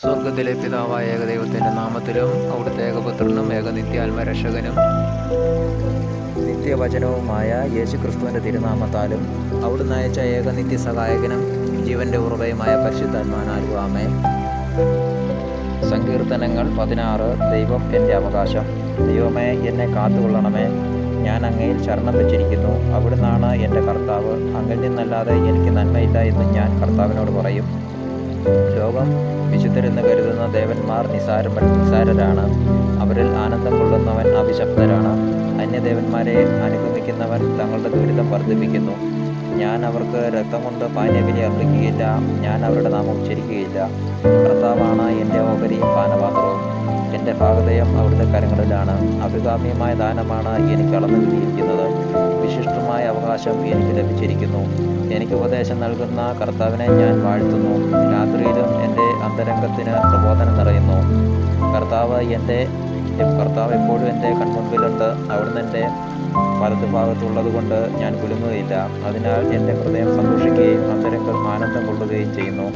സ്വർഗത്തിലെ പിതാവായ ഏകദൈവത്തിൻ്റെ നാമത്തിലും അവിടുത്തെ ഏകപുത്രനും ഏകനിത്യാത്മരക്ഷകനും നിത്യവചനവുമായ യേശുക്രിസ്തുവിൻ്റെ തിരുനാമത്താലും അവിടുന്ന് അയച്ച ഏകനിത്യ സഹായകനും ജീവൻ്റെ ഉറവയുമായ പരിശുദ്ധാത്മാനാലും ആമേൻ. സങ്കീർത്തനങ്ങൾ 16. ദൈവം എൻ്റെ അവകാശം. ദൈവമേ, എന്നെ കാത്തുകൊള്ളണമേ. ഞാൻ അങ്ങയിൽ ശരണം വെച്ചിരിക്കുന്നു. അവിടുന്നാണ് എൻ്റെ കർത്താവ്. അങ്ങിൽ നിന്നല്ലാതെ എനിക്ക് നന്മയില്ല എന്ന് ഞാൻ കർത്താവിനോട് പറയും. ലോകം വിശുദ്ധരെന്ന് കരുതുന്ന ദേവന്മാർ നിസാരരാണ്. അവരിൽ ആനന്ദം കൊള്ളുന്നവൻ അഭിശപ്തരാണ്. അന്യദേവന്മാരെ അനുഗമിക്കുന്നവൻ തങ്ങളുടെ ദുരിതം വർദ്ധിപ്പിക്കുന്നു. ഞാൻ അവർക്ക് രക്തം കൊണ്ട് പാനീയബലി അർപ്പിക്കുകയില്ല. ഞാൻ അവരുടെ നാമം ഉച്ചരിക്കുകയില്ല. കർത്താവാണ് എൻ്റെ ഓഹരിയും പാനപാത്രവും. എൻ്റെ ഭാഗതയം അവിടുത്തെ കരങ്ങളിലാണ്. അഭികാമ്യമായ ദാനമാണ് എനിക്ക് അളന്നു കിട്ടിയിരിക്കുന്നത്. വിശിഷ്ടമായ അവകാശം എനിക്ക് ലഭിച്ചിരിക്കുന്നു. എനിക്ക് ഉപദേശം നൽകുന്ന കർത്താവിനെ ഞാൻ വാഴ്ത്തുന്നു. രാത്രിയിലും എൻ്റെ അന്തരംഗത്തിന് പ്രബോധനം നിറയുന്നു. കർത്താവ് എപ്പോഴും എൻ്റെ കൺമുൻപിലുണ്ട്. അവിടുന്ന് എൻ്റെ വലതുഭാഗത്തുള്ളത് കൊണ്ട് ഞാൻ കുലുങ്ങുകയില്ല. അതിനാൽ എൻ്റെ ഹൃദയം സന്തോഷിക്കുകയും അന്തരംഗം ആനന്ദം കൊള്ളുകയും ചെയ്യുന്നു.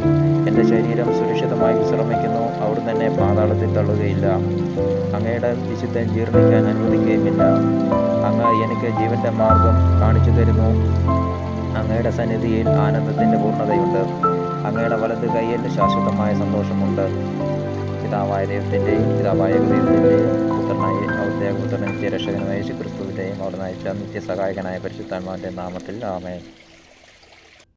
എൻ്റെ ശരീരം സുരക്ഷിതമായി വിശ്രമിക്കുന്നു. അവിടുന്ന് എന്നെ പാതാളത്തിൽ തള്ളുകയില്ല. അങ്ങയുടെ വിശുദ്ധൻ ജീർണിക്കാൻ അനുവദിക്കുകയുമില്ല. അങ്ങ് എനിക്ക് ജീവൻ്റെ മാർഗം കാണിച്ചു തരുന്നു. അങ്ങയുടെ സന്നിധിയിൽ ആനന്ദത്തിൻ്റെ പൂർണ്ണതയുണ്ട്. അങ്ങയുടെ വലത് കൈയിൽ ശാശ്വതമായ സന്തോഷമുണ്ട്. പിതാവായ ദൈവത്തിൻ്റെയും പുത്രനായ അവിടുത്തെ പുത്രനും രക്ഷകനുമായ യേശുക്രിസ്തുവിൻ്റെയും അവിടുന്ന് അയച്ച നിത്യസഹായകനായ പരിശുദ്ധാത്മാവിൻ്റെ നാമത്തിൽ ആമേൻ.